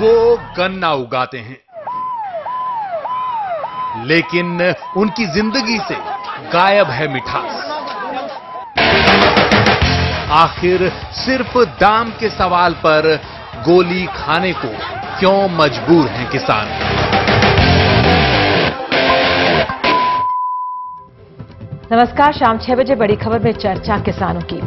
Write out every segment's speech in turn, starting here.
वो गन्ना उगाते हैं, लेकिन उनकी जिंदगी से गायब है मिठास। आखिर सिर्फ दाम के सवाल पर गोली खाने को क्यों मजबूर हैं किसान? नमस्कार, शाम 6 बजे बड़ी खबर में चर्चा किसानों की।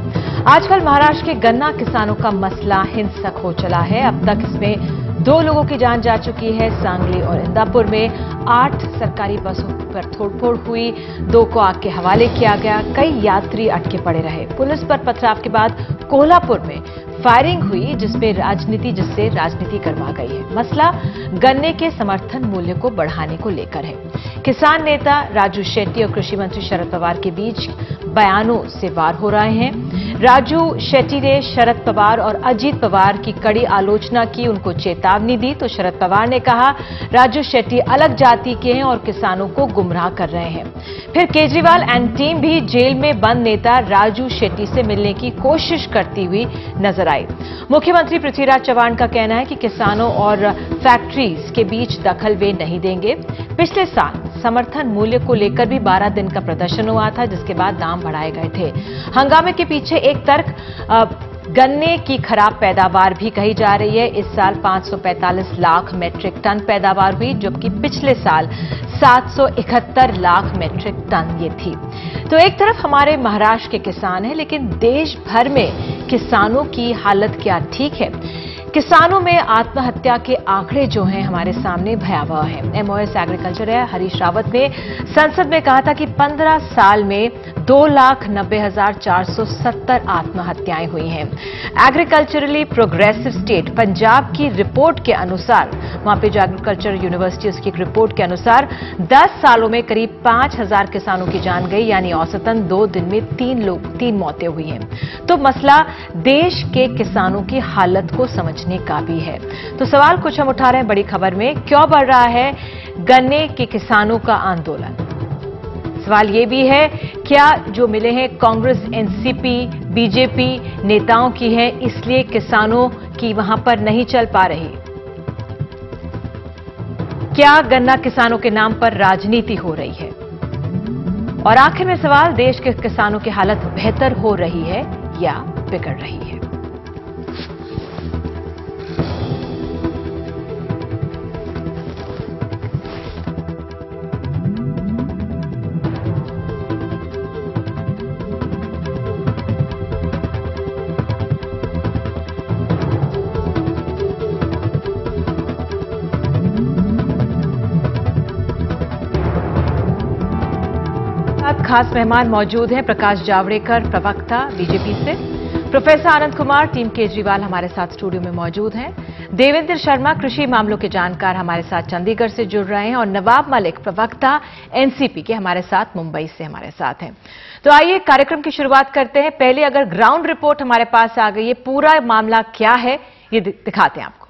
आजकल महाराष्ट्र के गन्ना किसानों का मसला हिंसक हो चला है। अब तक इसमें 2 लोगों की जान जा चुकी है। सांगली और इंदापुर में 8 सरकारी बसों पर तोड़फोड़ हुई, 2 को आग के हवाले किया गया, कई यात्री अटके पड़े रहे। पुलिस पर पथराव के बाद कोल्हापुर में फायरिंग हुई, जिससे राजनीति गरमा गई है। मसला गन्ने के समर्थन मूल्य को बढ़ाने को लेकर है। किसान नेता राजू शेट्टी और कृषि मंत्री शरद पवार के बीच बयानों से वार हो रहे हैं। राजू शेट्टी ने शरद पवार और अजीत पवार की कड़ी आलोचना की, उनको चेतावनी दी, तो शरद पवार ने कहा राजू शेट्टी अलग जाति के हैं और किसानों को गुमराह कर रहे हैं। फिर केजरीवाल एंड टीम भी जेल में बंद नेता राजू शेट्टी से मिलने की कोशिश करती हुई नजर आई। मुख्यमंत्री पृथ्वीराज चव्हाण का कहना है कि किसानों और फैक्ट्रीज के बीच दखल वे नहीं देंगे। पिछले साल समर्थन मूल्य को लेकर भी 12 दिन का प्रदर्शन हुआ था, जिसके बाद दाम बढ़ाए गए थे। हंगामे के पीछे एक तर्क गन्ने की खराब पैदावार भी कही जा रही है। इस साल 545 लाख मैट्रिक टन पैदावार हुई, जबकि पिछले साल 771 लाख मैट्रिक टन ये थी। तो एक तरफ हमारे महाराष्ट्र के किसान हैं, लेकिन देश भर में किसानों की हालत क्या ठीक है? किसानों में आत्महत्या के आंकड़े जो हैं हमारे सामने भयावह हैं। एमओएस एग्रीकल्चर है हरीश रावत ने संसद में कहा था कि 15 साल में 2,90,470 आत्महत्याएं हुई हैं। एग्रीकल्चरली प्रोग्रेसिव स्टेट पंजाब की रिपोर्ट के अनुसार, वहां पे जो एग्रीकल्चर यूनिवर्सिटी उसकी एक रिपोर्ट के अनुसार 10 सालों में करीब 5,000 किसानों की जान गई, यानी औसतन 2 दिन में 3 मौतें हुई हैं। तो मसला देश के किसानों की हालत को समझने का भी है। तो सवाल कुछ हम उठा रहे हैं बड़ी खबर में, क्यों बढ़ रहा है गन्ने के किसानों का आंदोलन? सवाल यह भी है, क्या जो मिले हैं कांग्रेस, एनसीपी, बीजेपी नेताओं की हैं, इसलिए किसानों की वहां पर नहीं चल पा रही? क्या गन्ना किसानों के नाम पर राजनीति हो रही है? और आखिर में सवाल, देश के किसानों की हालत बेहतर हो रही है या बिगड़ रही है? खास मेहमान मौजूद हैं, प्रकाश जावड़ेकर प्रवक्ता बीजेपी से, प्रोफेसर आनंद कुमार, टीम केजरीवाल हमारे साथ स्टूडियो में मौजूद हैं, देवेंद्र शर्मा कृषि मामलों के जानकार हमारे साथ चंडीगढ़ से जुड़ रहे हैं, और नवाब मलिक प्रवक्ता एनसीपी के हमारे साथ मुंबई से हमारे साथ हैं। तो आइए कार्यक्रम की शुरुआत करते हैं। पहले अगर ग्राउंड रिपोर्ट हमारे पास आ गई है, पूरा मामला क्या है ये दिखाते हैं आपको।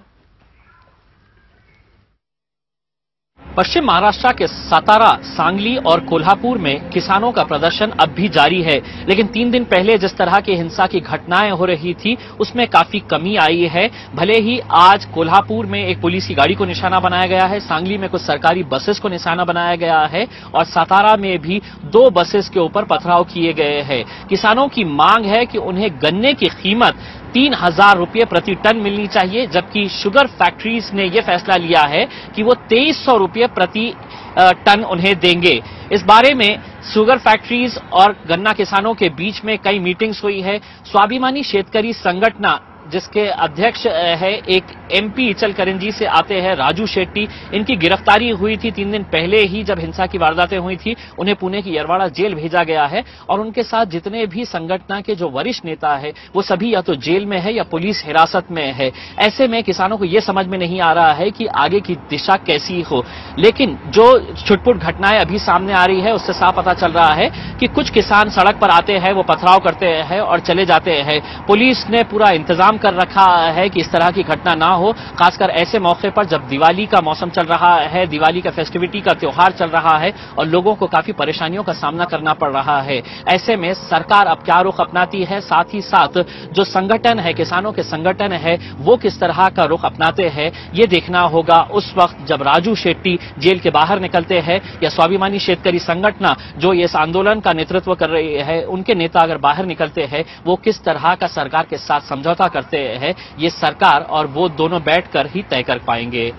पश्चिम महाराष्ट्र के सातारा, सांगली और कोल्हापुर में किसानों का प्रदर्शन अब भी जारी है, लेकिन 3 दिन पहले जिस तरह की हिंसा की घटनाएं हो रही थी उसमें काफी कमी आई है। भले ही आज कोल्हापुर में एक पुलिस की गाड़ी को निशाना बनाया गया है, सांगली में कुछ सरकारी बसेस को निशाना बनाया गया है और सातारा में भी 2 बसेस के ऊपर पथराव किए गए हैं। किसानों की मांग है कि उन्हें गन्ने की कीमत 3,000 रुपये प्रति टन मिलनी चाहिए, जबकि शुगर फैक्ट्रीज ने यह फैसला लिया है कि वो 2,300 रुपये प्रति टन उन्हें देंगे। इस बारे में शुगर फैक्ट्रीज और गन्ना किसानों के बीच में कई मीटिंग्स हुई है। स्वाभिमानी शेतकरी संगठन जिसके अध्यक्ष है एक एमपी इचलकरंजी से आते हैं राजू शेट्टी, इनकी गिरफ्तारी हुई थी 3 दिन पहले ही जब हिंसा की वारदातें हुई थी। उन्हें पुणे की यरवाड़ा जेल भेजा गया है और उनके साथ जितने भी संगठन के जो वरिष्ठ नेता है वो सभी या तो जेल में है या पुलिस हिरासत में है। ऐसे में किसानों को यह समझ में नहीं आ रहा है कि आगे की दिशा कैसी हो। लेकिन जो छुटपुट घटनाएं अभी सामने आ रही है उससे साफ पता चल रहा है कि कुछ किसान सड़क पर आते हैं, वो पथराव करते हैं और चले जाते हैं। पुलिस ने पूरा इंतजाम इंतजाम कर रखा है कि इस तरह की घटना ना हो, खासकर ऐसे मौके पर जब दिवाली का मौसम चल रहा है, दिवाली का फेस्टिविटी का त्योहार चल रहा है और लोगों को काफी परेशानियों का सामना करना पड़ रहा है। ऐसे में सरकार अब क्या रुख अपनाती है, साथ ही साथ जो संगठन है, किसानों के संगठन है, वो किस तरह का रुख अपनाते हैं, ये देखना होगा उस वक्त जब राजू शेट्टी जेल के बाहर निकलते हैं या स्वाभिमानी शेतकरी संगठन जो इस आंदोलन का नेतृत्व कर रही है, उनके नेता अगर बाहर निकलते हैं, वो किस तरह का सरकार के साथ समझौता करते हैं, ये सरकार और वो दोनों बैठकर ही तय कर पाएंगे।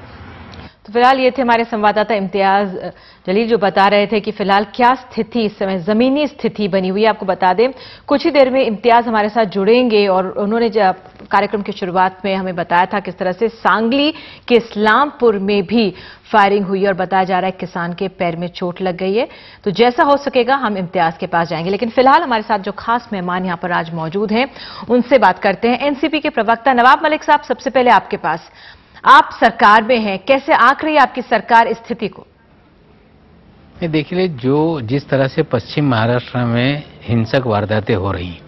तो फिलहाल ये थे हमारे संवाददाता इम्तियाज जलील जो बता रहे थे कि फिलहाल क्या स्थिति इस समय जमीनी स्थिति बनी हुई है। आपको बता दें कुछ ही देर में इम्तियाज हमारे साथ जुड़ेंगे और उन्होंने कार्यक्रम की शुरुआत में हमें बताया था किस तरह से सांगली के इस्लामपुर में भी फायरिंग हुई और बताया जा रहा है किसान के पैर में चोट लग गई है। तो जैसा हो सकेगा हम इम्तियाज के पास जाएंगे, लेकिन फिलहाल हमारे साथ जो खास मेहमान यहां पर आज मौजूद हैं उनसे बात करते हैं। एनसीपी के प्रवक्ता नवाब मलिक साहब, सबसे पहले आपके पास, आप सरकार में हैं, कैसे आंक रही है आपकी सरकार इस स्थिति को? देखिए, जिस तरह से पश्चिम महाराष्ट्र में हिंसक वारदातें हो रही,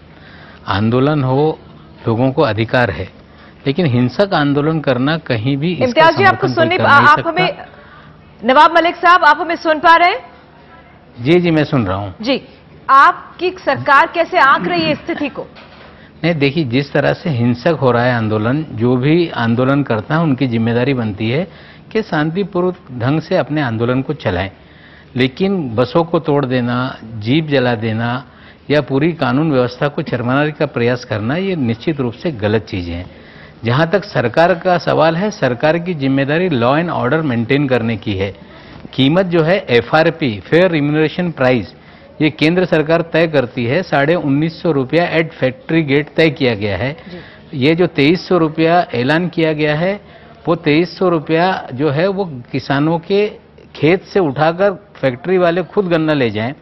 आंदोलन हो, लोगों को अधिकार है, लेकिन हिंसक आंदोलन करना कहीं भी इम्तियाज जी आपको सुन आप हमें, नवाब मलिक साहब आप हमें सुन पा रहे हैं? जी मैं सुन रहा हूं जी। आपकी सरकार कैसे आंक रही है स्थिति को? नहीं, देखिए, जिस तरह से हिंसक हो रहा है आंदोलन, जो भी आंदोलन करता है उनकी जिम्मेदारी बनती है कि शांतिपूर्वक ढंग से अपने आंदोलन को चलाएं, लेकिन बसों को तोड़ देना, जीप जला देना या पूरी कानून व्यवस्था को चरमराने का प्रयास करना, ये निश्चित रूप से गलत चीजें हैं। जहां तक सरकार का सवाल है, सरकार की जिम्मेदारी लॉ एंड ऑर्डर मेंटेन करने की है। कीमत जो है FRP, फेयर रिम्यूनरेशन प्राइस, ये केंद्र सरकार तय करती है। 1950 रुपया एट फैक्ट्री गेट तय किया गया है। ये जो 2300 रुपया ऐलान किया गया है, वो 2300 रुपया जो है वो किसानों के खेत से उठाकर फैक्ट्री वाले खुद गन्ना ले जाएं,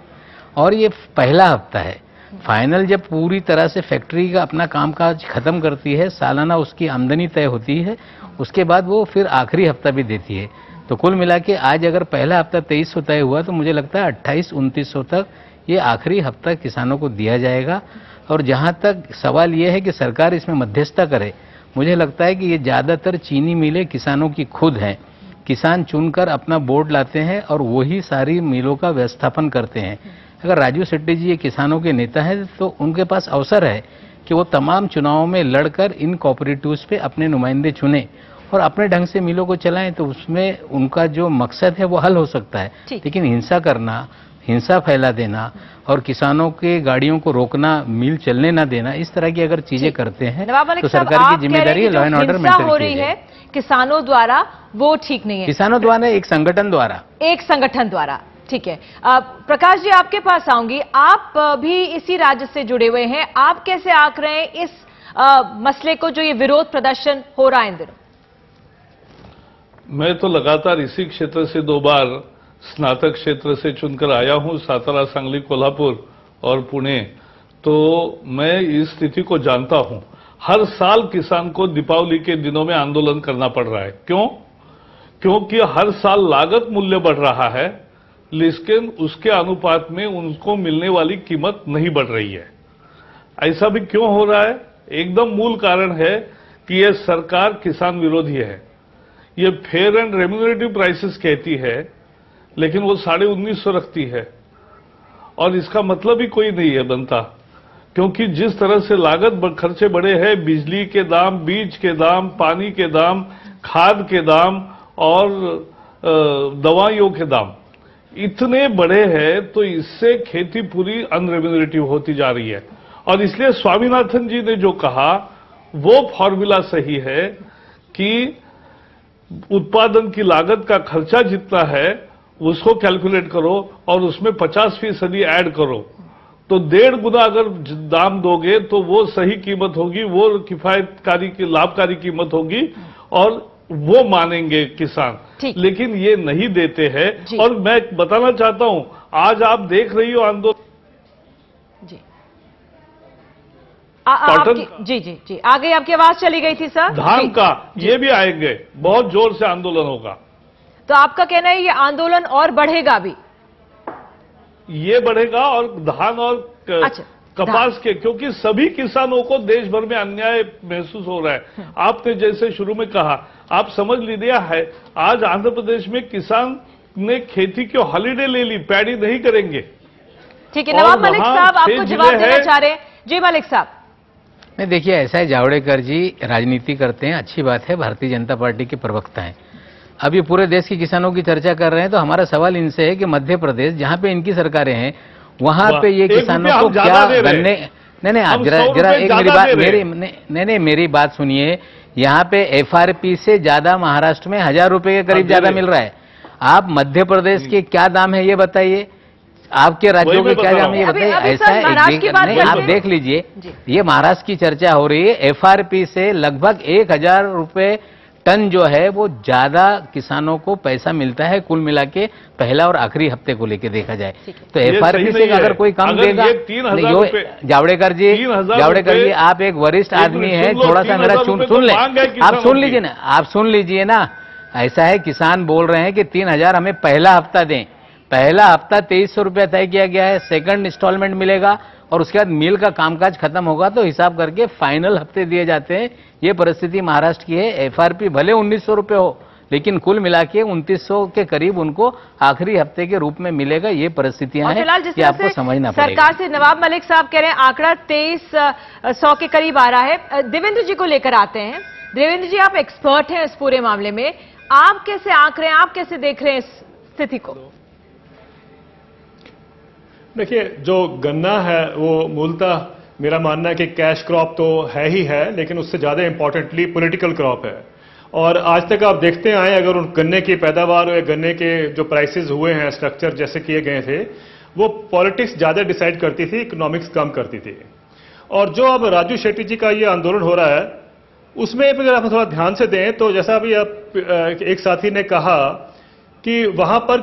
और ये पहला हफ्ता है। फाइनल जब पूरी तरह से फैक्ट्री का अपना कामकाज खत्म करती है, सालाना उसकी आमदनी तय होती है, उसके बाद वो फिर आखिरी हफ्ता भी देती है। तो कुल मिला के आज अगर पहला हफ्ता 2300 तय हुआ, तो मुझे लगता है 28-2900 तक ये आखिरी हफ्ता किसानों को दिया जाएगा। और जहां तक सवाल ये है कि सरकार इसमें मध्यस्थता करे, मुझे लगता है कि ये ज्यादातर चीनी मिलें किसानों की खुद हैं। किसान चुनकर अपना बोर्ड लाते हैं और वही सारी मिलों का व्यवस्थापन करते हैं। अगर राजू शेट्टी जी ये किसानों के नेता हैं, तो उनके पास अवसर है कि वो तमाम चुनावों में लड़कर इन कोऑपरेटिव्स पे अपने नुमाइंदे चुने और अपने ढंग से मिलों को चलाएं, तो उसमें उनका जो मकसद है वो हल हो सकता है। लेकिन हिंसा करना, हिंसा फैला देना और किसानों के गाड़ियों को रोकना, मिल चलने ना देना, इस तरह की अगर चीजें करते हैं तो सरकार की जिम्मेदारी है लॉ एंड ऑर्डर मेंटेन हो रही है किसानों द्वारा, वो ठीक नहीं है। किसानों द्वारा, एक संगठन द्वारा, ठीक है। प्रकाश जी आपके पास आऊंगी, आप भी इसी राज्य से जुड़े हुए हैं, आप कैसे आंक रहे हैं इस मसले को, जो ये विरोध प्रदर्शन हो रहा है इन दिनों? मैं तो लगातार इसी क्षेत्र से 2 बार स्नातक क्षेत्र से चुनकर आया हूं, सातारा, सांगली, कोल्हापुर और पुणे। तो मैं इस स्थिति को जानता हूं। हर साल किसान को दीपावली के दिनों में आंदोलन करना पड़ रहा है। क्यों? क्योंकि हर साल लागत मूल्य बढ़ रहा है, लेकिन उसके अनुपात में उनको मिलने वाली कीमत नहीं बढ़ रही है। ऐसा भी क्यों हो रहा है? एकदम मूल कारण है कि यह सरकार किसान विरोधी है। ये फेयर एंड रेम्यूनरेटिव प्राइसेस कहती है, लेकिन वो 1950 रखती है, और इसका मतलब ही कोई नहीं है बनता। क्योंकि जिस तरह से लागत खर्चे बढ़े हैं, बिजली के दाम, बीज के दाम, पानी के दाम, खाद के दाम और दवाइयों के दाम इतने बड़े हैं, तो इससे खेती पूरी अनरेम्यूनरेटिव होती जा रही है। और इसलिए स्वामीनाथन जी ने जो कहा वो फॉर्मूला सही है कि उत्पादन की लागत का खर्चा जितना है उसको कैलकुलेट करो और उसमें 50% ऐड करो, तो 1.5 गुना अगर दाम दोगे तो वो सही कीमत होगी, वो किफायतकारी की लाभकारी कीमत होगी और वो मानेंगे किसान। लेकिन ये नहीं देते हैं। और मैं बताना चाहता हूं, आज आप देख रही हो आंदोलन जी जी आ गई, आपकी आवाज चली गई थी सर। धान का ये भी आएंगे, बहुत जोर से आंदोलन होगा। तो आपका कहना है ये आंदोलन और बढ़ेगा भी? ये बढ़ेगा और धान और कपास के, क्योंकि सभी किसानों को देश भर में अन्याय महसूस हो रहा है। आपने जैसे शुरू में कहा, आप समझ लीजिए है, आज आंध्र प्रदेश में किसान ने खेती की हॉलीडे ले ली, पैडी नहीं करेंगे। ठीक है, नवाब मलिक साहब आपको जवाब देना चाह रहे हैं। जी मलिक साहब। नहीं, देखिए ऐसा है, जावड़ेकर जी राजनीति करते हैं, अच्छी बात है, भारतीय जनता पार्टी के प्रवक्ता हैं। अब ये पूरे देश के किसानों की चर्चा कर रहे हैं, तो हमारा सवाल इनसे है कि मध्य प्रदेश जहां पे इनकी सरकारें हैं, वहां पे ये किसानों को क्या गन्ने, नहीं आप जरा एक मेरी बात सुनिए। यहाँ पे एफआरपी से ज्यादा महाराष्ट्र में 1000 रुपए के करीब ज्यादा मिल रहा है। आप मध्य प्रदेश के क्या दाम है ये बताइए, आपके राज्यों के क्या दाम है ये बताइए। ऐसा है, आप देख लीजिए, ये महाराष्ट्र की चर्चा हो रही है। एफआरपी से लगभग 1000 रुपए टन जो है वो ज्यादा किसानों को पैसा मिलता है कुल मिला के पहला और आखिरी हफ्ते को लेके देखा जाए तो एफआरपी से अगर कोई कम देगा। जावड़ेकर जी आप एक वरिष्ठ आदमी हैं, थोड़ा सा मेरा सुन ले, आप सुन लीजिए ना। ऐसा है, किसान बोल रहे हैं कि 3000 हमें पहला हफ्ता दें। पहला हफ्ता 2300 रुपया तय किया गया है, सेकंड इंस्टॉलमेंट मिलेगा और उसके बाद मिल का कामकाज खत्म होगा तो हिसाब करके फाइनल हफ्ते दिए जाते हैं। ये परिस्थिति महाराष्ट्र की है। एफआरपी भले 1900 रुपए हो, लेकिन कुल मिला के 2900 के करीब उनको आखिरी हफ्ते के रूप में मिलेगा। ये परिस्थितियां हैं, ये आपको समझना पड़ेगा। सरकार से नवाब मलिक साहब कह रहे हैं आंकड़ा 2300 के करीब आ रहा है। देवेंद्र जी को लेकर आते हैं। देवेंद्र जी, आप एक्सपर्ट हैं इस पूरे मामले में, आप कैसे आंक रहे हैं, आप कैसे देख रहे हैं इस स्थिति को? देखिए, जो गन्ना है वो मूलतः मेरा मानना है कि कैश क्रॉप तो है ही है, लेकिन उससे ज्यादा इंपॉर्टेंटली पॉलिटिकल क्रॉप है। और आज तक आप देखते आए, अगर उन गन्ने की पैदावार या गन्ने के जो प्राइसेस हुए हैं, स्ट्रक्चर जैसे किए गए थे, वो पॉलिटिक्स ज्यादा डिसाइड करती थी, इकोनॉमिक्स कम करती थी। और जो अब राजू शेट्टी जी का ये आंदोलन हो रहा है, उसमें अगर आप थोड़ा ध्यान से दें तो जैसा अभी एक साथी ने कहा कि वहां पर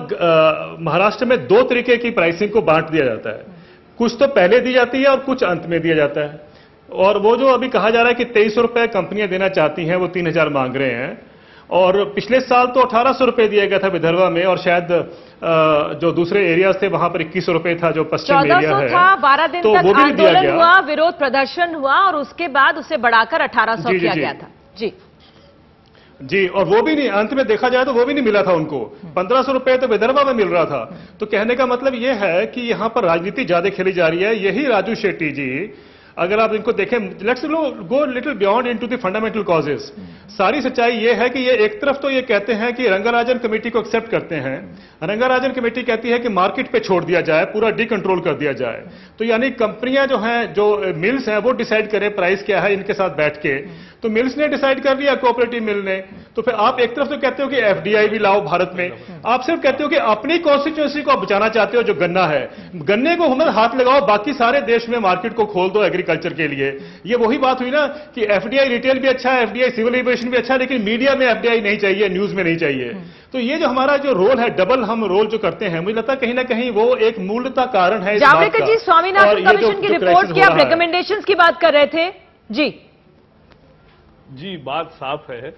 महाराष्ट्र में 2 तरीके की प्राइसिंग को बांट दिया जाता है। कुछ तो पहले दी जाती है और कुछ अंत में दिया जाता है। और वो जो अभी कहा जा रहा है कि 2300 रुपए कंपनियां देना चाहती हैं, वो 3000 मांग रहे हैं। और पिछले साल तो 1800 रुपए दिया गया था विदर्भा में, और शायद जो दूसरे एरियाज थे वहां पर 2100 रुपए था, जो पश्चिम एरिया है। 12 दिन तक आंदोलन हुआ, विरोध प्रदर्शन हुआ और उसके बाद उसे बढ़ाकर 1800 किया गया था। जी, और वो भी नहीं, अंत में देखा जाए तो वो भी नहीं मिला था उनको। 1500 रुपए तो विदर्भा में मिल रहा था। तो कहने का मतलब ये है कि यहां पर राजनीति ज्यादा खेली जा रही है। यही राजू शेट्टी जी, अगर आप इनको देखें, let's go little beyond into the fundamental causes. सारी सच्चाई ये है कि ये एक तरफ तो ये कहते हैं कि रंगाराजन कमेटी को एक्सेप्ट करते हैं। रंगाराजन कमेटी कहती है कि मार्केट पे छोड़ दिया जाए, पूरा डिकंट्रोल कर दिया जाए। तो यानी कंपनियां जो हैं, जो मिल्स हैं, वो डिसाइड करें प्राइस क्या है इनके साथ बैठ के। तो मिल्स ने डिसाइड कर लिया, कोऑपरेटिव मिल ने। तो फिर आप एक तरफ तो कहते हो कि एफडीआई भी लाओ भारत में, आप सिर्फ कहते हो कि अपनी कॉन्स्टिट्यूएंसी को बचाना चाहते हो जो गन्ना है। गन्ने को हमें हाथ लगाओ, बाकी सारे देश में मार्केट को खोल दो एग्रीकल्चर के लिए। ये वही बात हुई ना कि एफडीआई रिटेल भी अच्छा है, एफडीआई सिविल एविएशन भी अच्छा है, लेकिन मीडिया में एफडीआई नहीं चाहिए, न्यूज में नहीं चाहिए। तो ये जो हमारा जो रोल है, डबल हम रोल जो करते हैं, मुझे लगता है कहीं ना कहीं वो एक मूलतः कारण है। जावड़ेकर जी, स्वामीनाथन कमीशन की रिपोर्ट की आप रिकमेंडेशंस की बात कर रहे थे। जी, बात साफ है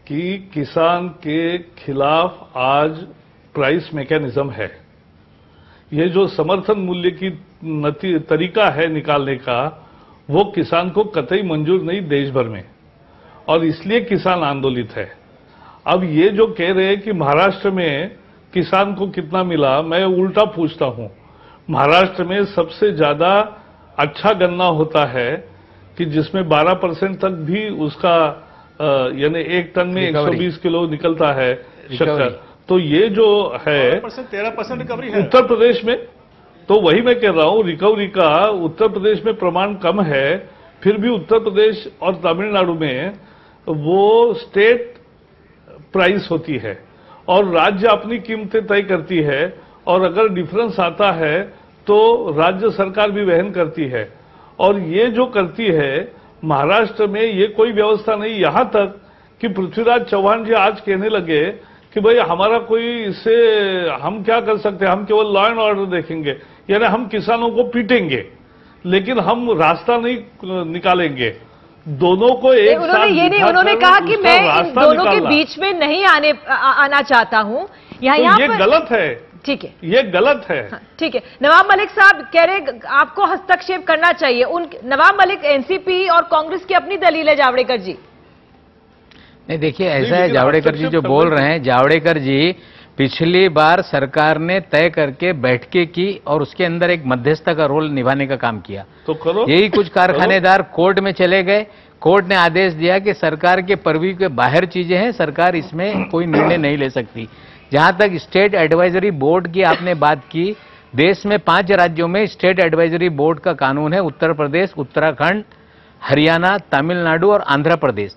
कि किसान के खिलाफ आज प्राइस मैकेनिज्म है। ये जो समर्थन मूल्य की तरीका है निकालने का, वो किसान को कतई मंजूर नहीं देश भर में, और इसलिए किसान आंदोलित है। अब ये जो कह रहे हैं कि महाराष्ट्र में किसान को कितना मिला, मैं उल्टा पूछता हूं। महाराष्ट्र में सबसे ज्यादा अच्छा गन्ना होता है कि जिसमें 12% तक भी उसका यानी 1 टन में 120 किलो निकलता है शक्कर। तो ये जो है 13% रिकवरी है उत्तर प्रदेश में। तो वही मैं कह रहा हूं, रिकवरी का उत्तर प्रदेश में प्रमाण कम है। फिर भी उत्तर प्रदेश और तमिलनाडु में वो स्टेट प्राइस होती है और राज्य अपनी कीमतें तय करती है, और अगर डिफरेंस आता है तो राज्य सरकार भी वहन करती है। और ये जो करती है महाराष्ट्र में, ये कोई व्यवस्था नहीं। यहां तक कि पृथ्वीराज चौहान जी आज कहने लगे कि भाई हमारा कोई इससे हम क्या कर सकते हैं, हम केवल लॉ एंड ऑर्डर देखेंगे, यानी हम किसानों को पीटेंगे लेकिन हम रास्ता नहीं निकालेंगे। दोनों को एक साथ उन्होंने कहा कि मैं इन दोनों के बीच में नहीं आना चाहता हूं। ये गलत है। ठीक है, ये गलत है। हाँ, ठीक है। नवाब मलिक साहब कह रहे आपको हस्तक्षेप करना चाहिए। उन नवाब मलिक एनसीपी और कांग्रेस की अपनी दलील है, जावड़ेकर जी। नहीं देखिए, ऐसा है, जावड़ेकर जी जो बोल रहे हैं, जावड़ेकर जी पिछली बार सरकार ने तय करके बैठकें की और उसके अंदर एक मध्यस्थता का रोल निभाने का काम किया। तो करो, यही कुछ कारखानेदार कोर्ट में चले गए, कोर्ट ने आदेश दिया कि सरकार के परवी के बाहर चीजें हैं, सरकार इसमें कोई निर्णय नहीं ले सकती। जहां तक स्टेट एडवाइजरी बोर्ड की आपने बात की, देश में 5 राज्यों में स्टेट एडवाइजरी बोर्ड का कानून है, उत्तर प्रदेश, उत्तराखंड, हरियाणा, तमिलनाडु और आंध्र प्रदेश।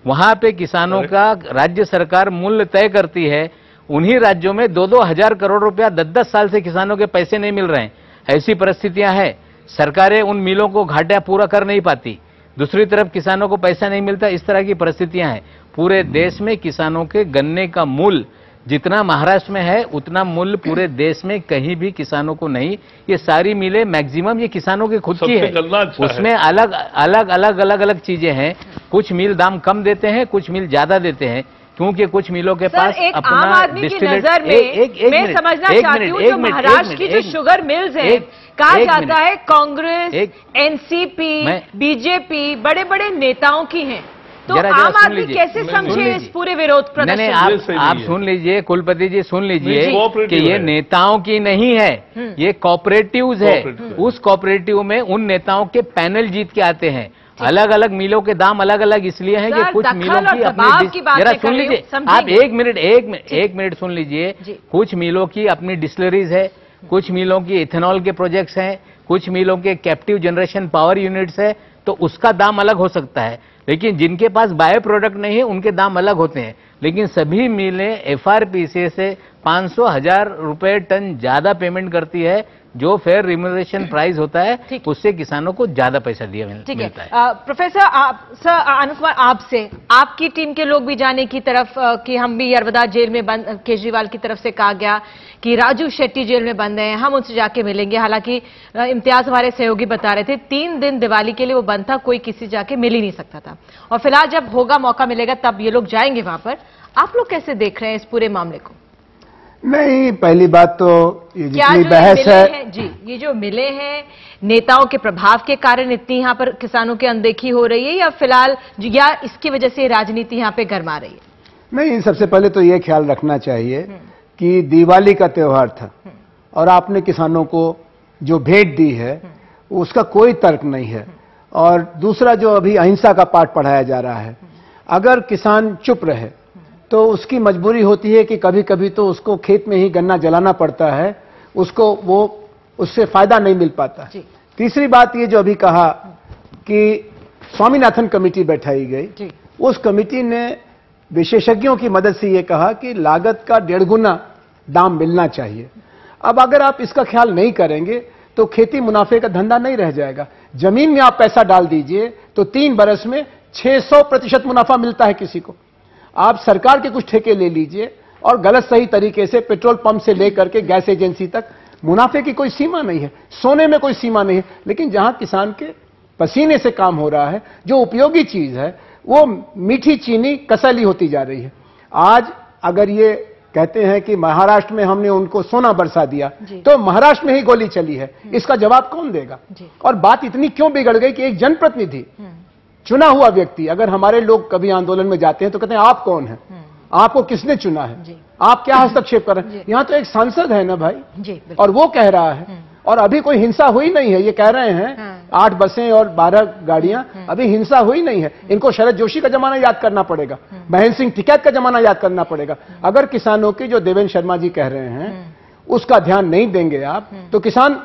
वहां पे किसानों का राज्य सरकार मूल्य तय करती है। उन्हीं राज्यों में 2-2 हजार करोड़ रुपया 10-10 साल से किसानों के पैसे नहीं मिल रहे हैं। ऐसी परिस्थितियां हैं, सरकारें उन मिलों को घाटा पूरा कर नहीं पाती, दूसरी तरफ किसानों को पैसा नहीं मिलता। इस तरह की परिस्थितियां हैं। पूरे देश में किसानों के गन्ने का मूल्य जितना महाराष्ट्र में है उतना मूल्य पूरे देश में कहीं भी किसानों को नहीं। ये सारी मिलें मैक्सिमम ये किसानों की खुद की है, उसमें अलग अलग चीजें हैं। कुछ मिल दाम कम देते हैं, कुछ मिल ज्यादा देते हैं, क्योंकि कुछ मिलों के पास एक अपना आम आदमी की नजर में मैं समझना चाहती हूँ, जो महाराष्ट्र की जो शुगर मिल्स हैं, कहा जाता है कांग्रेस, एनसीपी, बीजेपी, बड़े बड़े नेताओं की हैं, तो आम आदमी कैसे समझे इस पूरे विरोध प्रदर्शन? नहीं, आप सुन लीजिए, कुलपति जी सुन लीजिए कि ये नेताओं की नहीं है, ये कोऑपरेटिव्स है। उस कोऑपरेटिव में उन नेताओं के पैनल जीत के आते हैं। अलग अलग मिलों के दाम अलग अलग इसलिए हैं कि कुछ मिलों की अपनी, जरा सुन लीजिए आप, एक मिनट सुन लीजिए। कुछ मिलों की अपनी डिस्टिलरीज है, कुछ मिलों की इथेनॉल के प्रोजेक्ट्स हैं, कुछ मिलों के कैप्टिव जनरेशन पावर यूनिट्स है, तो उसका दाम अलग हो सकता है। लेकिन जिनके पास बायो प्रोडक्ट नहीं है उनके दाम अलग होते हैं। लेकिन सभी मिलें एफआरपीसी से 500,000 रुपए टन ज्यादा पेमेंट करती है, जो फेयर रिम्यूनरेशन प्राइस होता है, उससे किसानों को ज्यादा पैसा दिया मिलता है। प्रोफेसर आनंद कुमार, आपसे, आपकी टीम के लोग भी जाने की तरफ कि हम भी यरवदा जेल में बंद, केजरीवाल की तरफ से कहा गया कि राजू शेट्टी जेल में बंद हैं, हम उनसे जाके मिलेंगे। हालांकि इम्तियाज हमारे सहयोगी बता रहे थे 3 दिन दिवाली के लिए वो बंद था, कोई किसी जाके मिल ही नहीं सकता था, और फिलहाल जब होगा, मौका मिलेगा तब ये लोग जाएंगे वहां पर। आप लोग कैसे देख रहे हैं इस पूरे मामले को? नहीं, पहली बात तो ये जितनी बहस है जी, ये जो मिले हैं नेताओं के प्रभाव के कारण इतनी यहाँ पर किसानों की अनदेखी हो रही है, या फिलहाल या इसकी वजह से राजनीति यहाँ पे गरमा रही है? नहीं, सबसे पहले तो ये ख्याल रखना चाहिए कि दिवाली का त्योहार था और आपने किसानों को जो भेंट दी है उसका कोई तर्क नहीं है। और दूसरा, जो अभी अहिंसा का पाठ पढ़ाया जा रहा है, अगर किसान चुप रहे तो उसकी मजबूरी होती है कि कभी कभी तो उसको खेत में ही गन्ना जलाना पड़ता है, उसको वो उससे फायदा नहीं मिल पाता। तीसरी बात, ये जो अभी कहा कि स्वामीनाथन कमेटी बैठाई गई, उस कमेटी ने विशेषज्ञों की मदद से ये कहा कि लागत का 1.5 गुना दाम मिलना चाहिए। अब अगर आप इसका ख्याल नहीं करेंगे तो खेती मुनाफे का धंधा नहीं रह जाएगा। जमीन में आप पैसा डाल दीजिए तो 3 बरस में 600% मुनाफा मिलता है किसी को। आप सरकार के कुछ ठेके ले लीजिए और गलत सही तरीके से पेट्रोल पंप से लेकर के गैस एजेंसी तक, मुनाफे की कोई सीमा नहीं है, सोने में कोई सीमा नहीं है। लेकिन जहां किसान के पसीने से काम हो रहा है, जो उपयोगी चीज है, वो मीठी चीनी कसैली होती जा रही है। आज अगर ये कहते हैं कि महाराष्ट्र में हमने उनको सोना बरसा दिया, तो महाराष्ट्र में ही गोली चली है, इसका जवाब कौन देगा? और बात इतनी क्यों बिगड़ गई कि एक जनप्रतिनिधि, चुना हुआ व्यक्ति, अगर हमारे लोग कभी आंदोलन में जाते हैं तो कहते हैं आप कौन हैं, आपको किसने चुना है, आप क्या हस्तक्षेप कर रहे हैं? यहां तो एक सांसद है ना भाई, और वो कह रहा है, और अभी कोई हिंसा हुई नहीं है। ये कह रहे हैं 8 बसें और 12 गाड़ियां, अभी हिंसा हुई नहीं है। इनको शरद जोशी का जमाना याद करना पड़ेगा, महेंद्र सिंह टिकैत का जमाना याद करना पड़ेगा। अगर किसानों की, जो देवेंद्र शर्मा जी कह रहे हैं, उसका ध्यान नहीं देंगे आप, तो किसान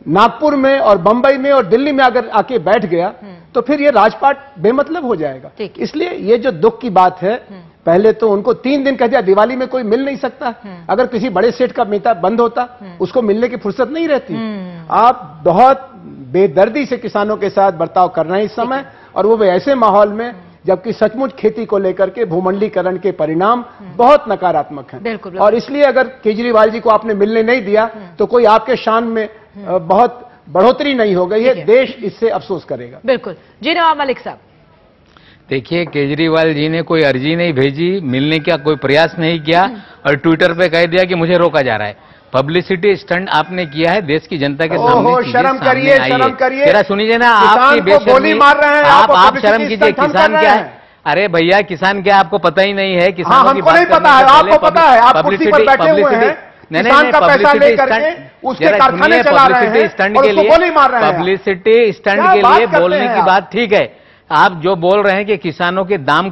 नागपुर में और बंबई में और दिल्ली में अगर आके बैठ गया तो फिर ये राजपाट बेमतलब हो जाएगा। इसलिए ये जो दुख की बात है, पहले तो उनको 3 दिन कह दिया, दिवाली में कोई मिल नहीं सकता। अगर किसी बड़े सेठ का मीता बंद होता, उसको मिलने की फुर्सत नहीं रहती। आप बहुत बेदर्दी से किसानों के साथ बर्ताव कर रहे हैं इस समय, और वो ऐसे माहौल में जबकि सचमुच खेती को लेकर के भूमंडलीकरण के परिणाम बहुत नकारात्मक हैं। और इसलिए अगर केजरीवाल जी को आपने मिलने नहीं दिया तो कोई आपके शान में बहुत बढ़ोतरी नहीं हो गई है, देश इससे अफसोस करेगा। बिल्कुल जी। नवाब मलिक साहब, देखिए, केजरीवाल जी ने कोई अर्जी नहीं भेजी, मिलने का कोई प्रयास नहीं किया, और ट्विटर पे कह दिया कि मुझे रोका जा रहा है। पब्लिसिटी स्टंट आपने किया है देश की जनता के सामने। ओहो, शर्म करिए, शर्म करिए। जरा सुनिए ना, आपकी गोली मार रहे हैं आप शर्म कीजिए। किसान क्या है? अरे भैया, किसान क्या आपको पता ही नहीं है? किसानों की हमको नहीं पता है, आपको पता है, आप कुर्सी पर बैठे हुए हैं, किसान का पैसा लेकर के उसके कारखाने चला रहे हैं स्टंट और के उसको लिए गोली मार रहे हैं। पब्लिसिटी स्टंट के लिए बोलने की बात ठीक है। आप जो बोल रहे हैं कि किसानों के दाम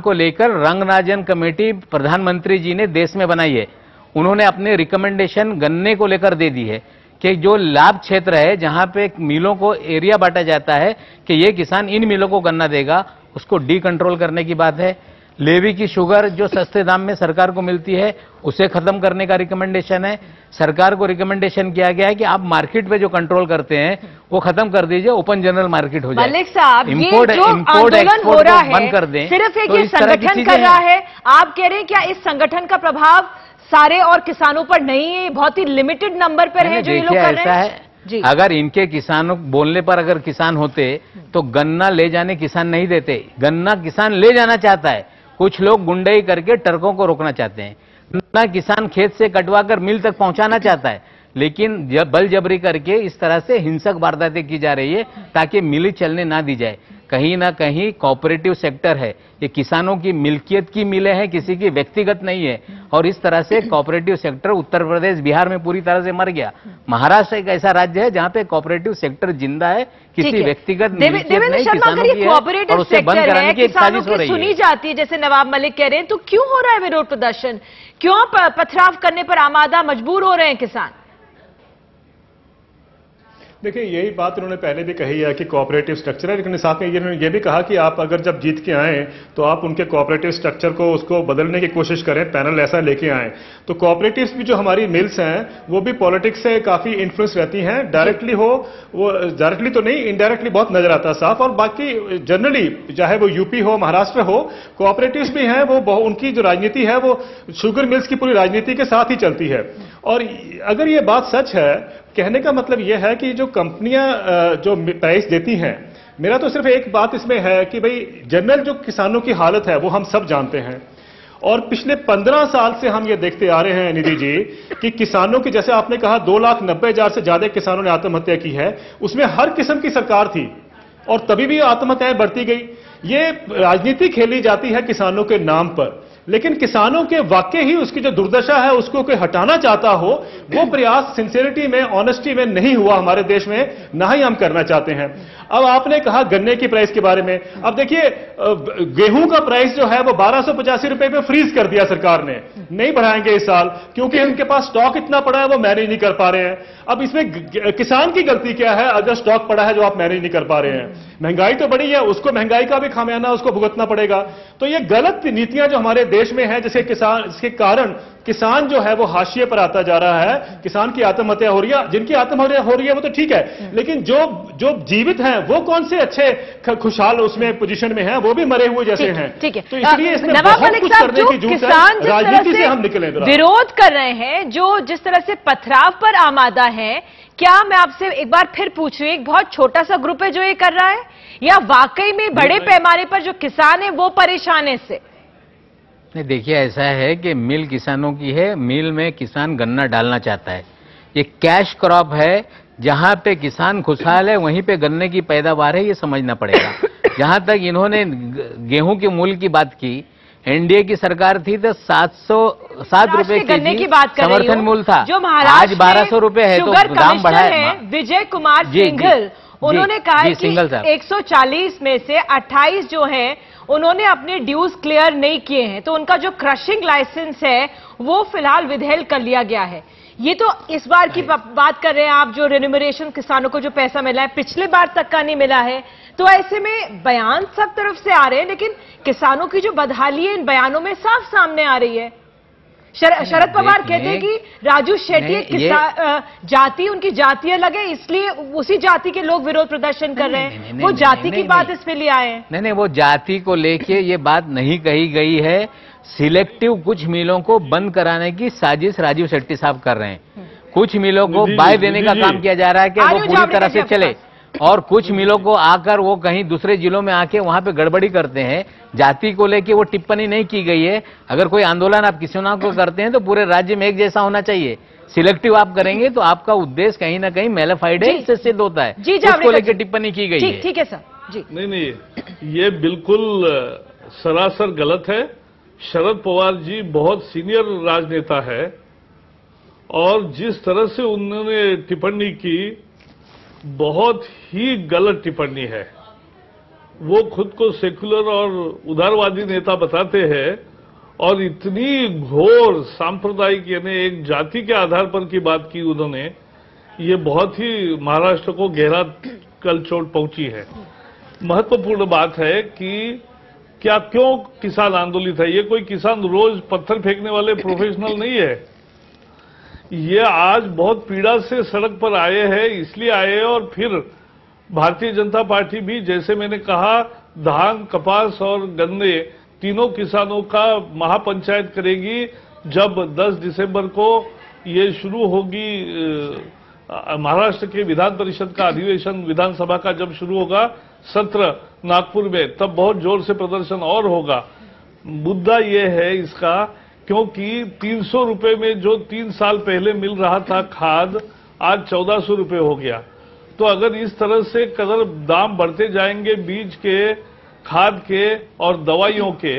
को लेकर रंगराजन कमेटी प्रधानमंत्री जी ने देश में बनाई है। उन्होंने अपने रिकमेंडेशन गन्ने को लेकर दे दी है कि जो लाभ क्षेत्र है, जहां पे मिलों को एरिया बांटा जाता है कि ये किसान इन मिलों को गन्ना देगा, उसको डी कंट्रोल करने की बात है। लेवी की शुगर जो सस्ते दाम में सरकार को मिलती है, उसे खत्म करने का रिकमेंडेशन है। सरकार को रिकमेंडेशन किया गया है कि आप मार्केट पे जो कंट्रोल करते हैं वो खत्म कर दीजिए, ओपन जनरल मार्केट हो जाए। मलिक साहब, इम्पोर्ट आंदोलन हो रहा है, बंद कर दें, सिर्फ एक तो ये इस तरह की संगठन चीजें कर रहा है। आप कह रहे हैं क्या इस संगठन का प्रभाव सारे और किसानों पर नहीं है? बहुत ही लिमिटेड नंबर पर है जो ये लोग कर रहे हैं। जी। अगर इनके किसानों बोलने पर अगर किसान होते तो गन्ना ले जाने किसान नहीं देते। गन्ना किसान ले जाना चाहता है, कुछ लोग गुंडाई करके ट्रकों को रोकना चाहते हैं। गन्ना किसान खेत से कटवा कर मिल तक पहुंचाना चाहता है, लेकिन बल जबरी करके इस तरह से हिंसक वारदातें की जा रही है ताकि मिल चलने ना दी जाए। कहीं ना कहीं कोऑपरेटिव सेक्टर है, ये किसानों की मिल्कियत की मिलें हैं, किसी की व्यक्तिगत नहीं है। और इस तरह से कोऑपरेटिव सेक्टर उत्तर प्रदेश, बिहार में पूरी तरह से मर गया। महाराष्ट्र एक ऐसा राज्य है जहां पे कोऑपरेटिव सेक्टर जिंदा है, किसी व्यक्तिगत मिल्कियत नहीं, किसानों की है, और उसे बंद कराने की एक साजिश हो रही है। सुनी जाती है, जैसे नवाब मलिक कह रहे हैं, तो क्यों हो रहा है विरोध प्रदर्शन? क्यों पथराव करने पर आमादा मजबूर हो रहे हैं किसान? देखिए, यही बात उन्होंने पहले भी कही है कि कोऑपरेटिव स्ट्रक्चर है, लेकिन साथ में इन्होंने ये भी कहा कि आप अगर जब जीत के आए तो आप उनके कोऑपरेटिव स्ट्रक्चर को उसको बदलने की कोशिश करें, पैनल ऐसा लेके आए। तो कोऑपरेटिव्स भी जो हमारी मिल्स हैं वो भी पॉलिटिक्स से काफी इन्फ्लुएंस रहती हैं। डायरेक्टली हो, वो डायरेक्टली तो नहीं, इनडायरेक्टली बहुत नजर आता है साफ। और बाकी जनरली चाहे वो यूपी हो, महाराष्ट्र हो, कोऑपरेटिव्स भी हैं, वो उनकी जो राजनीति है वो शुगर मिल्स की पूरी राजनीति के साथ ही चलती है। और अगर ये बात सच है, कहने का मतलब यह है कि जो कंपनियां जो प्राइस देती हैं, मेरा तो सिर्फ एक बात इसमें है कि भाई जनरल जो किसानों की हालत है वो हम सब जानते हैं। और पिछले 15 साल से हम ये देखते आ रहे हैं निधि जी कि किसानों की, जैसे आपने कहा 2,90,000 से ज्यादा किसानों ने आत्महत्या की है, उसमें हर किस्म की सरकार थी और तभी भी आत्महत्याएं बढ़ती गई। ये राजनीति खेली जाती है किसानों के नाम पर, लेकिन किसानों के वाकई ही उसकी जो दुर्दशा है उसको कोई हटाना चाहता हो, वो प्रयास सिंसियरिटी में, ऑनेस्टी में नहीं हुआ हमारे देश में, ना ही हम करना चाहते हैं। अब आपने कहा गन्ने की प्राइस के बारे में, अब देखिए गेहूं का प्राइस जो है वो 1285 रुपए पे फ्रीज कर दिया सरकार ने, नहीं बढ़ाएंगे इस साल क्योंकि उनके पास स्टॉक इतना पड़ा है वो मैनेज नहीं कर पा रहे हैं। अब इसमें किसान की गलती क्या है अगर स्टॉक पड़ा है जो आप मैनेज नहीं कर पा रहे हैं? महंगाई तो बढ़ी है, उसको महंगाई का भी खामियाना उसको भुगतना पड़ेगा। तो ये गलत नीतियां जो हमारे देश में है, जिसके कारण किसान जो है वो हाशिए पर आता जा रहा है, किसान की आत्महत्या हो रही है। जिनकी आत्महत्या हो रही है वो तो ठीक है, लेकिन जो जीवित हैं वो कौन से अच्छे खुशहाल उसमें पोजीशन में हैं, वो भी मरे हुए जैसे हैं। ठीक है, तो इसलिए इसमें नवाब बहुत मलिक कुछ साहब, करने की जरूरत है, राजनीति से हम निकले। विरोध कर रहे हैं जो जिस तरह से पथराव पर आमादा है, क्या मैं आपसे एक बार फिर पूछ रही हूं, एक बहुत छोटा सा ग्रुप है जो ये कर रहा है, या वाकई में बड़े पैमाने पर जो किसान है वो परेशान है इससे? नहीं, देखिए ऐसा है कि मिल किसानों की है, मिल में किसान गन्ना डालना चाहता है। ये कैश क्रॉप है, जहां पे किसान खुशहाल है वहीं पे गन्ने की पैदावार है, ये समझना पड़ेगा। जहां तक इन्होंने गेहूं के मूल्य की बात की, एनडीए की सरकार थी तो 707 रुपए गन्ने की बात कर समर्थन मूल्य था, जो आज 1200 रुपए है, तो दाम बढ़ा है। विजय कुमार सिंघल उन्होंने कहा है कि 140 में से 28 जो है उन्होंने अपने ड्यूज क्लियर नहीं किए हैं, तो उनका जो क्रशिंग लाइसेंस है वो फिलहाल विदहेल्ड कर लिया गया है। ये तो इस बार की बात कर रहे हैं आप, जो रेन्यूमरेशन किसानों को जो पैसा मिला है पिछले बार तक का नहीं मिला है। तो ऐसे में बयान सब तरफ से आ रहे हैं, लेकिन किसानों की जो बदहाली है इन बयानों में साफ सामने आ रही है। शरद पवार कहते हैं कि राजू शेट्टी जाति, उनकी जाति अलग है, इसलिए उसी जाति के लोग विरोध प्रदर्शन कर रहे हैं। वो जाति की बात इसमें ले आए हैं। नहीं, वो जाति को लेके ये बात नहीं कही गई है। सिलेक्टिव कुछ मिलों को बंद कराने की साजिश राजू शेट्टी साहब कर रहे हैं। कुछ मिलों को बाय देने का काम किया जा रहा है कि वो पूरी तरह से चले। और कुछ मिलों को आकर वो कहीं दूसरे जिलों में आके वहां पे गड़बड़ी करते हैं। जाति को लेके वो टिप्पणी नहीं की गई है। अगर कोई आंदोलन आप किसानों को करते हैं तो पूरे राज्य में एक जैसा होना चाहिए। सिलेक्टिव आप करेंगे तो आपका उद्देश्य कहीं ना कहीं मैलिफाइड है, इससे सिद्ध होता है। उसको लेकर टिप्पणी की गई है। ठीक है सर जी। नहीं, ये बिल्कुल सरासर गलत है। शरद पवार जी बहुत सीनियर राजनेता है और जिस तरह से उन्होंने टिप्पणी की बहुत ही गलत टिप्पणी है। वो खुद को सेकुलर और उदारवादी नेता बताते हैं और इतनी घोर सांप्रदायिक यानी एक जाति के आधार पर की बात की उन्होंने, ये बहुत ही महाराष्ट्र को गहरा कल चोट पहुंची है। महत्वपूर्ण बात है कि क्यों किसान आंदोलित है। ये कोई किसान रोज पत्थर फेंकने वाले प्रोफेशनल नहीं है। ये आज बहुत पीड़ा से सड़क पर आए हैं, इसलिए आए हैं। और फिर भारतीय जनता पार्टी भी, जैसे मैंने कहा, धान, कपास और गन्ने तीनों किसानों का महापंचायत करेगी। जब 10 दिसंबर को ये शुरू होगी महाराष्ट्र के विधान परिषद का अधिवेशन, विधानसभा का जब शुरू होगा सत्र नागपुर में, तब बहुत जोर से प्रदर्शन और होगा। मुद्दा ये है इसका, क्योंकि 300 रुपए में जो 3 साल पहले मिल रहा था खाद, आज 1400 रुपए हो गया। तो अगर इस तरह से कदर दाम बढ़ते जाएंगे बीज के, खाद के और दवाइयों के,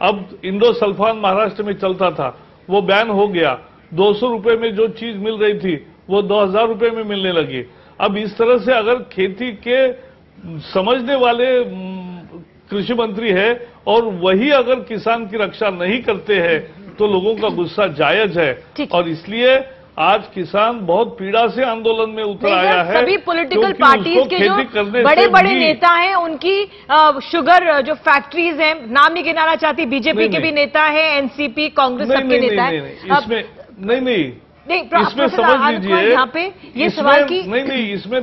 अब इंडोसल्फान महाराष्ट्र में चलता था, वो बैन हो गया। 200 रुपए में जो चीज मिल रही थी वो 2000 रुपए में मिलने लगी। अब इस तरह से अगर खेती के समझने वाले कृषि मंत्री है और वही अगर किसान की रक्षा नहीं करते हैं तो लोगों का गुस्सा जायज है। और इसलिए आज किसान बहुत पीड़ा से आंदोलन में उतर आया है। सभी पॉलिटिकल पार्टीज के जो बड़े बड़े नेता हैं उनकी शुगर जो फैक्ट्रीज हैं, नाम नहीं गिनाना चाहती, बीजेपी के भी नेता है, एनसीपी, कांग्रेस सबके नेता है। इसमें नहीं, इसमें समझ लीजिए यहाँ पे ये सवाल की नहीं, इसमें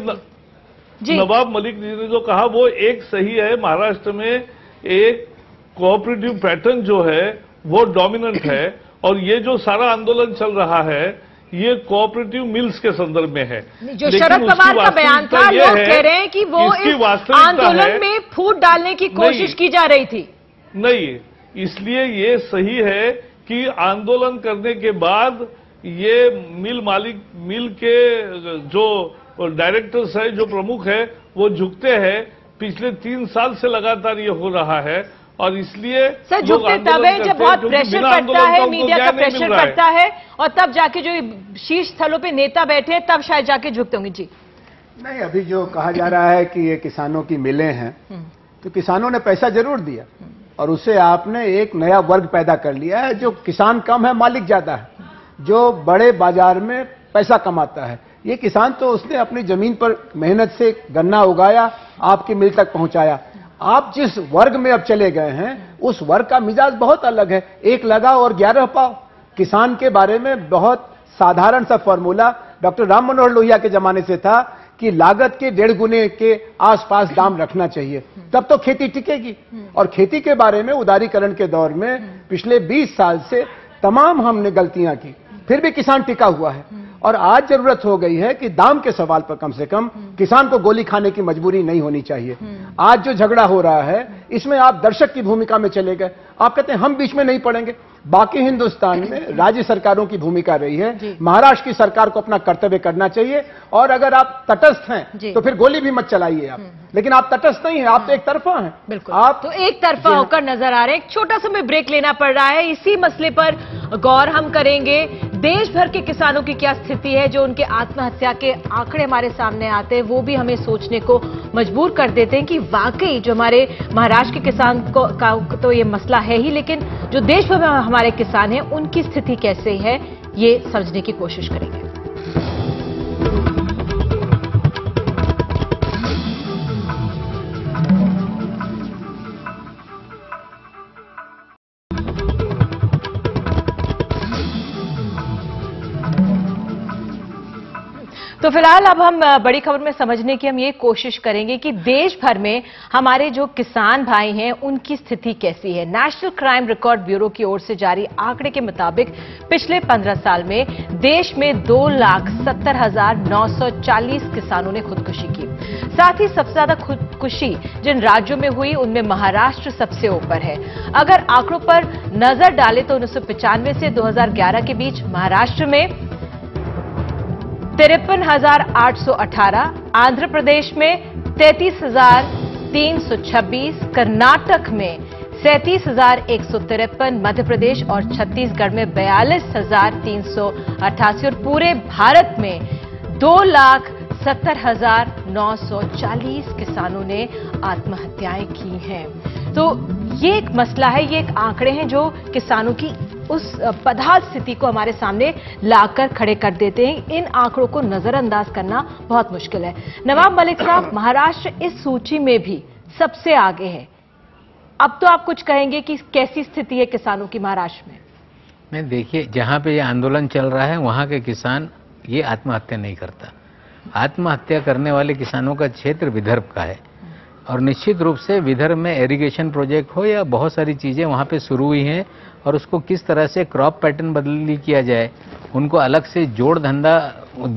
नवाब मलिक जी ने जो कहा वो एक सही है। महाराष्ट्र में एक कोऑपरेटिव पैटर्न जो है वो डोमिनेंट है और ये जो सारा आंदोलन चल रहा है ये कोऑपरेटिव मिल्स के संदर्भ में है। जो शरद पवार का बयान था, लोग कह रहे हैं कि वो इस आंदोलन में फूट डालने की कोशिश की जा रही थी। नहीं, इसलिए ये सही है कि आंदोलन करने के बाद ये मिल के जो डायरेक्टर्स है, जो प्रमुख है, वो झुकते हैं। पिछले 3 साल से लगातार ये हो रहा है और इसलिए सर झुकते तब है जब बहुत प्रेशर पड़ता है, मीडिया का प्रेशर पड़ता है और तब जाके जो शीर्ष स्थलों पे नेता बैठे हैं तब शायद जाके झुकते होंगे। जी नहीं, अभी जो कहा जा रहा है कि ये किसानों की मिलें हैं, तो किसानों ने पैसा जरूर दिया और उससे आपने एक नया वर्ग पैदा कर लिया है। जो किसान कम है, मालिक ज्यादा है, जो बड़े बाजार में पैसा कमाता है। ये किसान तो उसने अपनी जमीन पर मेहनत से गन्ना उगाया, आपकी मिल तक पहुंचाया। आप जिस वर्ग में अब चले गए हैं उस वर्ग का मिजाज बहुत अलग है। 1 लगाओ और 11 पाओ। किसान के बारे में बहुत साधारण सा फॉर्मूला डॉक्टर राम मनोहर लोहिया के जमाने से था कि लागत के 1.5 गुने के आसपास दाम रखना चाहिए, तब तो खेती टिकेगी। और खेती के बारे में उदारीकरण के दौर में पिछले 20 साल से तमाम हमने गलतियां की, फिर भी किसान टिका हुआ है। और आज जरूरत हो गई है कि दाम के सवाल पर कम से कम किसान को गोली खाने की मजबूरी नहीं होनी चाहिए। आज जो झगड़ा हो रहा है इसमें आप दर्शक की भूमिका में चले गए। आप कहते हैं हम बीच में नहीं पड़ेंगे। बाकी हिंदुस्तान में राज्य सरकारों की भूमिका रही है, महाराष्ट्र की सरकार को अपना कर्तव्य करना चाहिए। और अगर आप तटस्थ हैं तो फिर गोली भी मत चलाइए आप, लेकिन आप तटस्थ नहीं है, आप तो एक तरफा हैं। बिल्कुल, आप तो एक तरफा होकर नजर आ रहे हैं। एक छोटा सा में ब्रेक लेना पड़ रहा है। इसी मसले पर गौर हम करेंगे। देश भर के किसानों की क्या स्थिति है, जो उनके आत्महत्या के आंकड़े हमारे सामने आते हैं वो भी हमें सोचने को मजबूर कर देते हैं कि वाकई जो हमारे महाराष्ट्र के किसान का तो ये मसला है ही, लेकिन जो देश भर में हमारे किसान हैं उनकी स्थिति कैसे है ये समझने की कोशिश करेंगे। तो फिलहाल अब हम बड़ी खबर में समझने की हम ये कोशिश करेंगे कि देश भर में हमारे जो किसान भाई हैं उनकी स्थिति कैसी है। नेशनल क्राइम रिकॉर्ड ब्यूरो की ओर से जारी आंकड़े के मुताबिक पिछले 15 साल में देश में 2,70,940 किसानों ने खुदकुशी की। साथ ही सबसे ज्यादा खुदकुशी जिन राज्यों में हुई उनमें महाराष्ट्र सबसे ऊपर है। अगर आंकड़ों पर नजर डालें तो 1995 से 2011 के बीच महाराष्ट्र में 53,818, आंध्र प्रदेश में 33,326, कर्नाटक में 37,153, मध्य प्रदेश और छत्तीसगढ़ में 42,388 और पूरे भारत में 2,70,940 किसानों ने आत्महत्याएं की हैं। तो ये एक मसला है, ये एक आंकड़े हैं जो किसानों की उस बदहाल स्थिति को हमारे सामने लाकर खड़े कर देते हैं। इन आंकड़ों को नजरअंदाज करना बहुत मुश्किल है। नवाब मलिक साहब, महाराष्ट्र इस सूची में भी सबसे आगे है। अब तो आप कुछ कहेंगे कि कैसी स्थिति है किसानों की महाराष्ट्र में? नहीं, देखिए, जहां पे ये आंदोलन चल रहा है वहां के किसान ये आत्महत्या नहीं करता। आत्महत्या करने वाले किसानों का क्षेत्र विदर्भ का है और निश्चित रूप से विदर्भ में इरिगेशन प्रोजेक्ट हो या बहुत सारी चीजें वहां पे शुरू हुई हैं और उसको किस तरह से क्रॉप पैटर्न बदली किया जाए, उनको अलग से जोड़ धंधा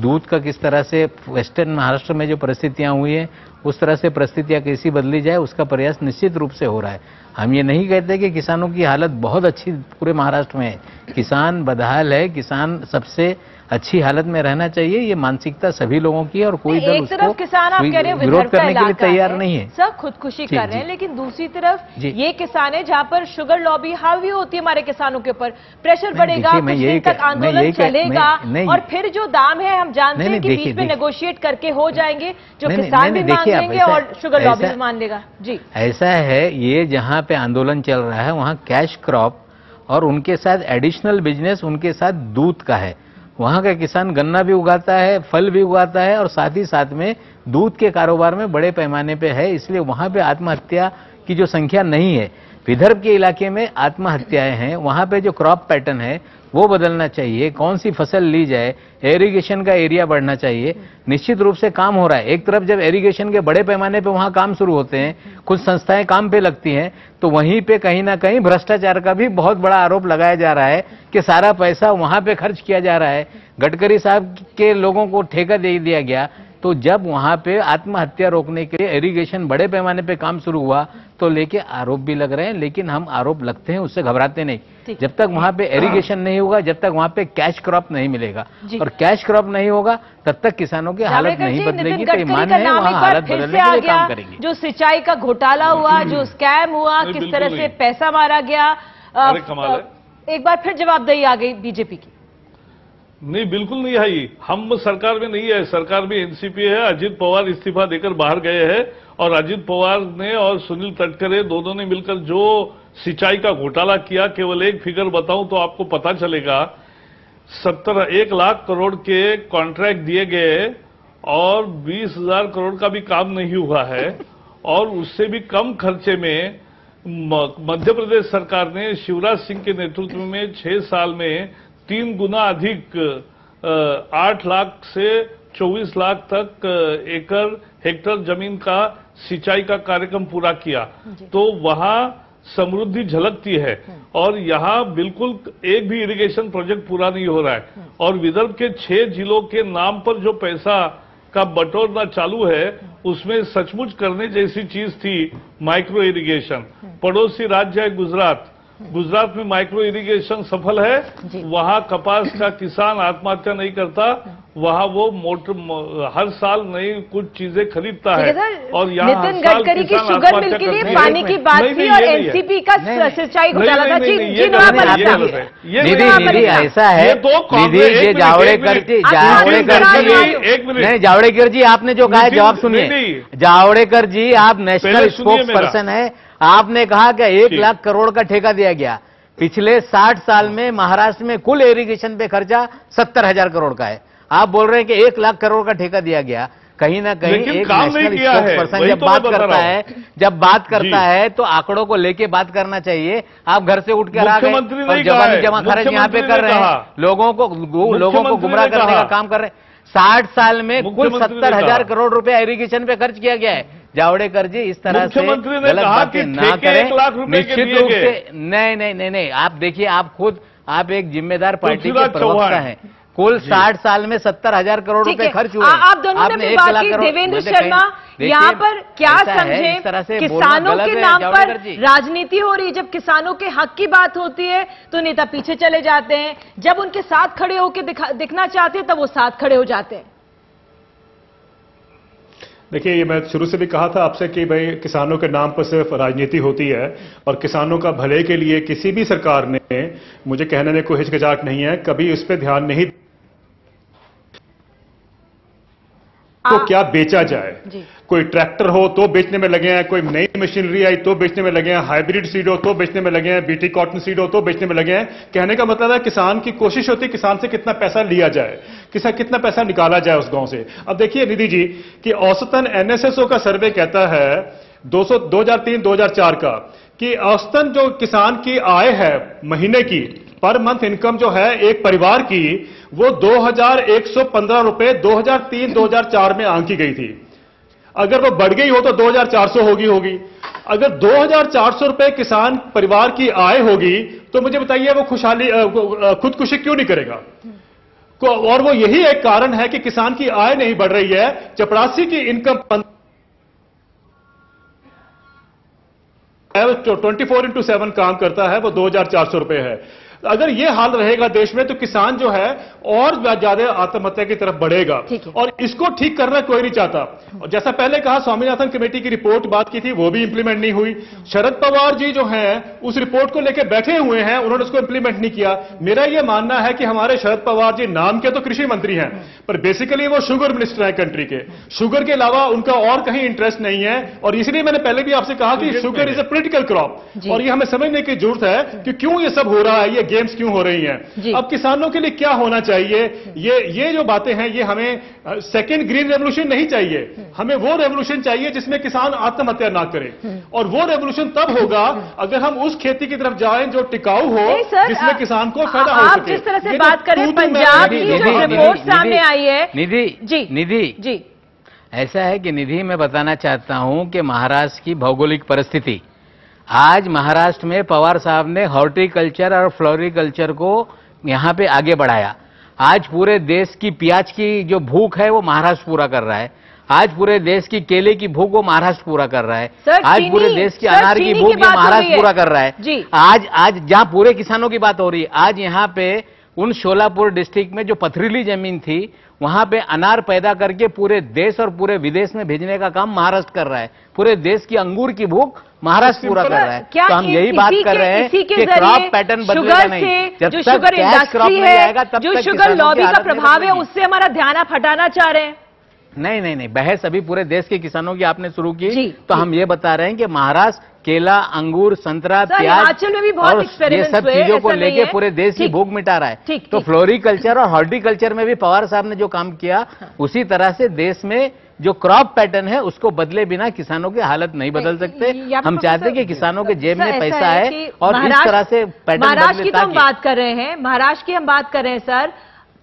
दूध का किस तरह से वेस्टर्न महाराष्ट्र में जो परिस्थितियां हुई हैं उस तरह से परिस्थितियां कैसी बदली जाए, उसका प्रयास निश्चित रूप से हो रहा है। हम ये नहीं कहते कि किसानों की हालत बहुत अच्छी पूरे महाराष्ट्र में है। किसान बदहाल है, किसान सबसे अच्छी हालत में रहना चाहिए, ये मानसिकता सभी लोगों की है और कोई दल उसको किसान आप कह रहे हैं विरोध करने के लिए तैयार नहीं है। सब खुदकुशी कर रहे हैं, लेकिन दूसरी तरफ ये किसान है जहां पर शुगर लॉबी हावी होती है हमारे किसानों के ऊपर, प्रेशर बढ़ेगा, कुछ दिन तक आंदोलन चलेगा और फिर जो दाम है हम जानते हैं कि बीच में नेगोशिएट करके हो जाएंगे, जो किसान भी मान लेंगे और शुगर लॉबी भी मान लेगा। जी, ऐसा है, ये जहां पे आंदोलन चल रहा है वहां कैश क्रॉप और उनके साथ एडिशनल बिजनेस उनके साथ दूध का है। वहां का किसान गन्ना भी उगाता है, फल भी उगाता है और साथ ही साथ में दूध के कारोबार में बड़े पैमाने पे है, इसलिए वहां पे आत्महत्या की जो संख्या नहीं है। विदर्भ के इलाके में आत्महत्याएं हैं, वहां पे जो क्रॉप पैटर्न है वो बदलना चाहिए, कौन सी फसल ली जाए, इरिगेशन का एरिया बढ़ना चाहिए। निश्चित रूप से काम हो रहा है। एक तरफ जब इरिगेशन के बड़े पैमाने पे वहां काम शुरू होते हैं, कुछ संस्थाएं काम पे लगती हैं, तो वहीं पे कहीं ना कहीं भ्रष्टाचार का भी बहुत बड़ा आरोप लगाया जा रहा है कि सारा पैसा वहां पे खर्च किया जा रहा है। गडकरी साहब के लोगों को ठेका दे दिया गया, तो जब वहां पे आत्महत्या रोकने के लिए इरिगेशन बड़े पैमाने पे काम शुरू हुआ तो लेके आरोप भी लग रहे हैं, लेकिन हम आरोप लगते हैं उससे घबराते नहीं। जब तक वहां पे इरिगेशन नहीं होगा, जब तक वहां पे कैश क्रॉप नहीं मिलेगा और कैश क्रॉप नहीं होगा तब तक किसानों की हालत नहीं बदलेगी। तो ईमान है वहां हालत बदलने के लिए काम करेंगे। जो सिंचाई का घोटाला हुआ, जो स्कैम हुआ, किस तरह से पैसा मारा गया, एक बार फिर जवाबदेही आ गई बीजेपी की। नहीं, बिल्कुल नहीं आई। हम सरकार में नहीं है, सरकार में एनसीपी है। अजित पवार इस्तीफा देकर बाहर गए हैं और अजित पवार ने और सुनील तटकरे दोनों ने मिलकर जो सिंचाई का घोटाला किया, केवल एक फिगर बताऊं तो आपको पता चलेगा। 1 लाख करोड़ के कॉन्ट्रैक्ट दिए गए और 20,000 करोड़ का भी काम नहीं हुआ है और उससे भी कम खर्चे में मध्य प्रदेश सरकार ने शिवराज सिंह के नेतृत्व में 6 साल में 3 गुना अधिक 8 लाख से 24 लाख तक हेक्टर जमीन का सिंचाई का कार्यक्रम पूरा किया। तो वहां समृद्धि झलकती है और यहां बिल्कुल एक भी इरिगेशन प्रोजेक्ट पूरा नहीं हो रहा है। और विदर्भ के 6 जिलों के नाम पर जो पैसा का बटोरना चालू है उसमें सचमुच करने जैसी चीज थी माइक्रो इरिगेशन। पड़ोसी राज्य है गुजरात में माइक्रो इरिगेशन सफल है, वहां कपास का किसान आत्महत्या नहीं करता, वहां वो मोटर हर साल नई कुछ चीजें खरीदता है। और यहाँ नितिन गडकरी की शुगर मिल के लिए पानी की बात थी और एनसीपी का सिंचाई घोटाला था। निधि ऐसा है, निधि जावड़ेकर जी आपने जो कहा जवाब सुनिए। जावड़ेकर जी आप नेशनल स्पोक्स पर्सन है, आपने कहा कि 1 लाख करोड़ का ठेका दिया गया। पिछले 60 साल में महाराष्ट्र में कुल इरिगेशन पे खर्चा 70,000 करोड़ का है। आप बोल रहे हैं कि 1 लाख करोड़ का ठेका दिया गया। कहीं ना कहीं एक नेशनल स्पोक्स पर्सन जब बात करता है तो आंकड़ों को लेके बात करना चाहिए। आप घर से उठ कर आ गए और जमा खारिज यहाँ पे कर रहे हैं, लोगों को गुमराह करने का काम कर रहे हैं। 60 साल में कुल मुख्यमंत्री ने 70,000 कहा। करोड़ रुपए इरिगेशन पे खर्च किया गया है। जावड़ेकर जी इस तरह से मुख्यमंत्री ने गलत कहा बातें कि ना ठेके करें। 1 लाख रुपए के निश्चित दिए रूप गए। से नहीं, आप देखिए, आप खुद आप एक जिम्मेदार पार्टी के तुलसीराज प्रवक्ता चौहान। हैं। कुल 60 साल में 70,000 करोड़ ठीक रुपए है। खर्च हुए। आप दोनों ने आपने अपनी 1 बात लाख की। करोड़ देवेंद्र मतलब शर्मा देखिए, यहाँ पर क्या ऐसा है, समझे, इस तरह से बोलना किसानों गलत के है, नाम पर जावड़ेकर जी। राजनीति हो रही है। जब किसानों के हक की बात होती है तो नेता पीछे चले जाते हैं, जब उनके साथ खड़े होकर दिखना चाहते हैं तब वो साथ खड़े हो जाते हैं। देखिए, ये मैं शुरू से भी कहा था आपसे कि भाई किसानों के नाम पर सिर्फ राजनीति होती है और किसानों का भले के लिए किसी भी सरकार ने, मुझे कहने में कोई हिचकिचाहट नहीं है, कभी उस पर ध्यान नहीं तो क्या बेचा जाए। कोई ट्रैक्टर हो तो बेचने में लगे हैं, कोई नई मशीनरी आई तो बेचने में लगे हैं, हाइब्रिड सीड हो तो बेचने में लगे हैं, बीटी कॉटन सीड हो तो बेचने में लगे हैं। कहने का मतलब है किसान की कोशिश होती है किसान से कितना पैसा लिया जाए, कितना पैसा निकाला जाए उस गांव से। अब देखिए निधि जी कि औसतन एनएसएसओ का सर्वे कहता है 2003-2004 का कि औसतन जो किसान की आय है महीने की, पर मंथ इनकम जो है एक परिवार की, वो 2,115 रुपए 2003-2004 में आंकी गई थी। अगर वो बढ़ गई हो तो 2,400 होगी। अगर 2,400 रुपए किसान परिवार की आय होगी तो मुझे बताइए वो खुदकुशी क्यों नहीं करेगा। और वो यही एक कारण है कि किसान की आय नहीं बढ़ रही है। चपरासी की इनकम 24x7 काम करता है, वो 2,400 रुपए है। अगर ये हाल रहेगा देश में तो किसान जो है और ज्यादा आत्महत्या की तरफ बढ़ेगा और इसको ठीक करना कोई नहीं चाहता। और जैसा पहले कहा, स्वामीनाथन कमेटी की रिपोर्ट बात की थी, वो भी इंप्लीमेंट नहीं हुई। शरद पवार जी जो हैं उस रिपोर्ट को लेकर बैठे हुए हैं, उन्होंने उसको इंप्लीमेंट नहीं किया। मेरा यह मानना है कि हमारे शरद पवार जी नाम के तो कृषि मंत्री हैं पर बेसिकली वो शुगर मिनिस्टर है कंट्री के। शुगर के अलावा उनका और कहीं इंटरेस्ट नहीं है और इसलिए मैंने पहले भी आपसे कहा कि sugar is a political crop और ये हमें समझने की जरूरत है कि क्यों ये सब हो रहा है, ये गेम्स क्यों हो रही हैं। अब किसानों के लिए क्या होना चाहिए, ये जो बातें हैं, ये हमें सेकेंड ग्रीन रेवोल्यूशन नहीं चाहिए, हमें वो रेवोल्यूशन चाहिए जिसमें किसान आत्महत्या ना करे। और वो रेवोल्यूशन तब होगा अगर हम उस खेती की तरफ जाएं जो टिकाऊ हो, जिसमें किसान को फायदा हो सके। आप जिस तरह से बात करें, पंजाब की जो रिपोर्ट सामने आई है निधि जी, ऐसा है कि निधि मैं बताना चाहता हूं कि महाराष्ट्र की भौगोलिक परिस्थिति, आज महाराष्ट्र में पवार साहब ने हॉर्टिकल्चर और फ्लोरिकल्चर को यहां पे आगे बढ़ाया। आज पूरे देश की प्याज की जो भूख है वो महाराष्ट्र पूरा कर रहा है। आज पूरे देश की केले की भूख वो महाराष्ट्र पूरा कर रहा है। आज पूरे देश की अनार की भूख ये महाराष्ट्र पूरा कर रहा है। आज जहां पूरे किसानों की बात हो रही है, आज यहाँ पे उन शोलापुर डिस्ट्रिक्ट में जो पथरीली जमीन थी वहां पे अनार पैदा करके पूरे देश और पूरे विदेश में भेजने का काम महाराष्ट्र कर रहा है। पूरे देश की अंगूर की भूख महाराष्ट्र पूरा कर रहा है। तो हम यही बात कर रहे हैं कि क्रॉप पैटर्न बदलेगा नहीं। जब जो तक शुगर कैश क्रॉप इंडस्ट्री नहीं आएगा है, तब जो तक शुगर लॉबी का प्रभाव है, बदलेगी। उससे हमारा ध्यान आप हटाना चाह रहे हैं। नहीं, बहस अभी पूरे देश के किसानों की आपने शुरू की तो हम ये बता रहे हैं कि महाराष्ट्र केला, अंगूर, संतरा, प्याज हिमाचल में भी बहुत और ये सब चीजों को लेके पूरे देश की भूख मिटा रहा है। तो फ्लोरिकल्चर और हॉर्टिकल्चर में भी पवार साहब ने जो काम किया, उसी तरह से देश में जो क्रॉप पैटर्न है उसको बदले बिना किसानों की हालत नहीं बदल सकते। हम चाहते हैं कि किसानों के जेब में पैसा है और इस तरह से पैटर्न महाराष्ट्र की तो हम बात कर रहे हैं, महाराष्ट्र की हम बात कर रहे हैं सर।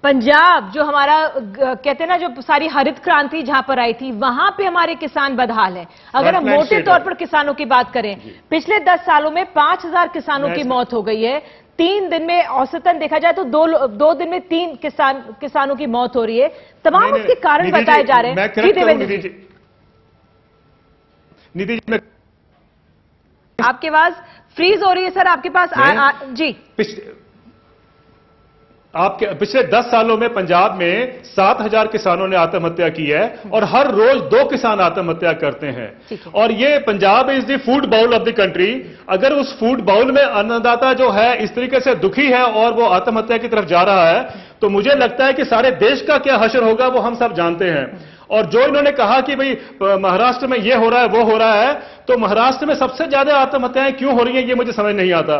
पंजाब जो हमारा कहते हैं ना, जो सारी हरित क्रांति जहां पर आई थी, वहां पे हमारे किसान बदहाल हैं। अगर हम मोटे तौर पर किसानों की बात करें, पिछले 10 सालों में 5,000 किसानों की मौत हो गई है। 3 दिन में औसतन देखा जाए तो 2 दिन में 3 किसानों की मौत हो रही है। तमाम उसके कारण बताए जा रहे हैं। निधि जी, आपकी आवाज फ्रीज हो रही है सर, आपके पास जी। आपके पिछले 10 सालों में पंजाब में 7,000 किसानों ने आत्महत्या की है और हर रोज 2 किसान आत्महत्या करते हैं। और ये Punjab is the food bowl of the country. अगर उस फूड बाउल में अन्नदाता जो है इस तरीके से दुखी है और वो आत्महत्या की तरफ जा रहा है, तो मुझे लगता है कि सारे देश का क्या हश्र होगा वो हम सब जानते हैं। और जो इन्होंने कहा कि भाई महाराष्ट्र में ये हो रहा है वो हो रहा है, तो महाराष्ट्र में सबसे ज्यादा आत्महत्याएं क्यों हो रही हैं ये मुझे समझ नहीं आता।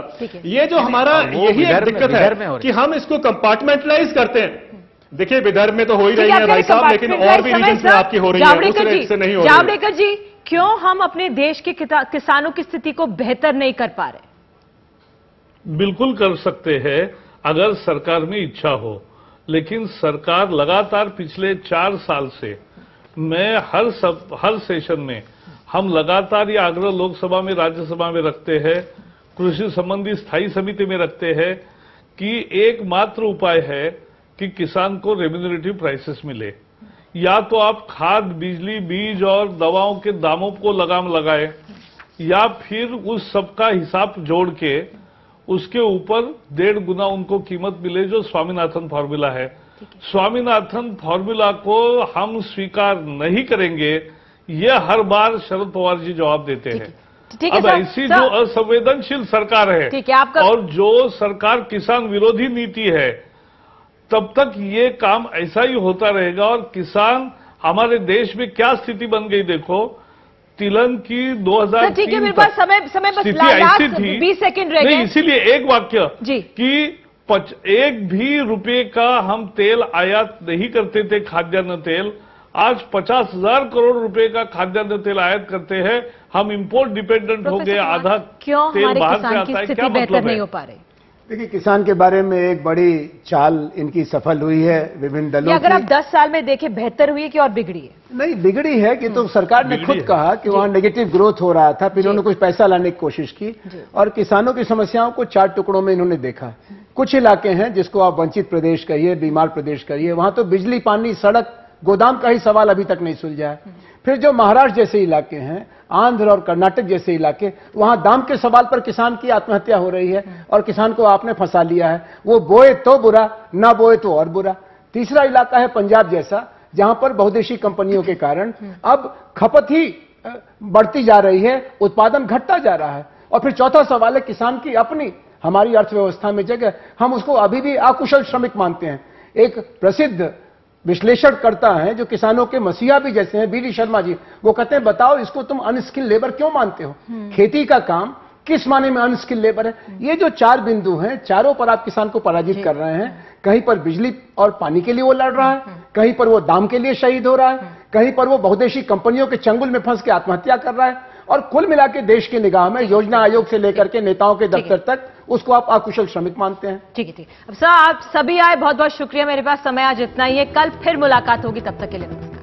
ये जो हमारा यही एक दिक्कत है कि हम इसको कंपार्टमेंटलाइज करते हैं। देखिए विदर्भ में तो हो ही रही है भाई साहब, लेकिन और भी रीजन में आपकी हो रही है, उससे नहीं हो रही है। जावड़ेकर जी, क्यों हम अपने देश के किसानों की स्थिति को बेहतर नहीं कर पा रहे? बिल्कुल कर सकते हैं अगर सरकार में इच्छा हो। लेकिन सरकार लगातार पिछले 4 साल से, मैं हर सेशन में हम लगातार ये आग्रह लोकसभा में, राज्यसभा में रखते हैं, कृषि संबंधी स्थायी समिति में रखते हैं कि एकमात्र उपाय है कि किसान को रेम्यूनरेटिव प्राइसेस मिले। या तो आप खाद, बिजली, बीज और दवाओं के दामों को लगाम लगाए, या फिर उस सबका हिसाब जोड़ के उसके ऊपर 1.5 गुना उनको कीमत मिले, जो स्वामीनाथन फॉर्मूला है। स्वामीनाथन फॉर्मूला को हम स्वीकार नहीं करेंगे, ये हर बार शरद पवार जी जवाब देते हैं। अब ऐसी जो असंवेदनशील सरकार है और जो सरकार किसान विरोधी नीति है, तब तक ये काम ऐसा ही होता रहेगा। और किसान, हमारे देश में क्या स्थिति बन गई देखो, तिलहन की 2003 ठीक है, मेरे पास समय बस ऐसी थी, 20 सेकंड रह गए। इसीलिए एक वाक्य जी कि 1 भी रुपए का हम तेल आयात नहीं करते थे, खाद्यान्न तेल। आज 50,000 करोड़ रुपए का खाद्यान्न तेल आयात करते हैं। हम इंपोर्ट डिपेंडेंट हो गए, आधा क्यों तेल हमारे बाहर किसान से की आता है, स्थिति क्या बेहतर मतलब नहीं है? हो पा रही? देखिए, किसान के बारे में एक बड़ी चाल इनकी सफल हुई है विभिन्न दलों की। अगर आप 10 साल में देखें, बेहतर हुई है कि और बिगड़ी है? नहीं, बिगड़ी है कि तो सरकार ने खुद कहा कि वहां नेगेटिव ग्रोथ हो रहा था, फिर उन्होंने कुछ पैसा लाने की कोशिश की और किसानों की समस्याओं को 4 टुकड़ों में इन्होंने देखा। कुछ इलाके हैं जिसको आप वंचित प्रदेश कहिए, बीमार प्रदेश कहिए, वहां तो बिजली, पानी, सड़क, गोदाम का ही सवाल अभी तक नहीं सुलझा है। फिर जो महाराष्ट्र जैसे इलाके हैं, आंध्र और कर्नाटक जैसे इलाके, वहां दाम के सवाल पर किसान की आत्महत्या हो रही है और किसान को आपने फंसा लिया है। वो बोए तो बुरा, ना बोए तो और बुरा। तीसरा इलाका है पंजाब जैसा, जहां पर बहुदेशी कंपनियों के कारण अब खपत ही बढ़ती जा रही है, उत्पादन घटता जा रहा है। और फिर चौथा सवाल है किसान की अपनी, हमारी अर्थव्यवस्था में जगह, हम उसको अभी भी अकुशल श्रमिक मानते हैं। एक प्रसिद्ध विश्लेषण करता है जो किसानों के मसीहा भी जैसे हैं, बीडी शर्मा जी, वो कहते हैं बताओ इसको तुम अनस्किल्ड लेबर क्यों मानते हो? खेती का काम किस माने में अनस्किल्ड लेबर है? ये जो 4 बिंदु हैं, चारों पर आप किसान को पराजित कर रहे हैं। कहीं पर बिजली और पानी के लिए वो लड़ रहा है, कहीं पर वो दाम के लिए शहीद हो रहा है, कहीं पर वो बहुदेशी कंपनियों के चंगुल में फंस के आत्महत्या कर रहा है। और कुल मिला के देश की निगाह में योजना आयोग से लेकर के नेताओं के दफ्तर तक उसको आप अकुशल श्रमिक मानते हैं। ठीक है, ठीक। अब सर, आप सभी आए, बहुत बहुत शुक्रिया। मेरे पास समय आज इतना ही है, कल फिर मुलाकात होगी, तब तक के लिए नमस्कार।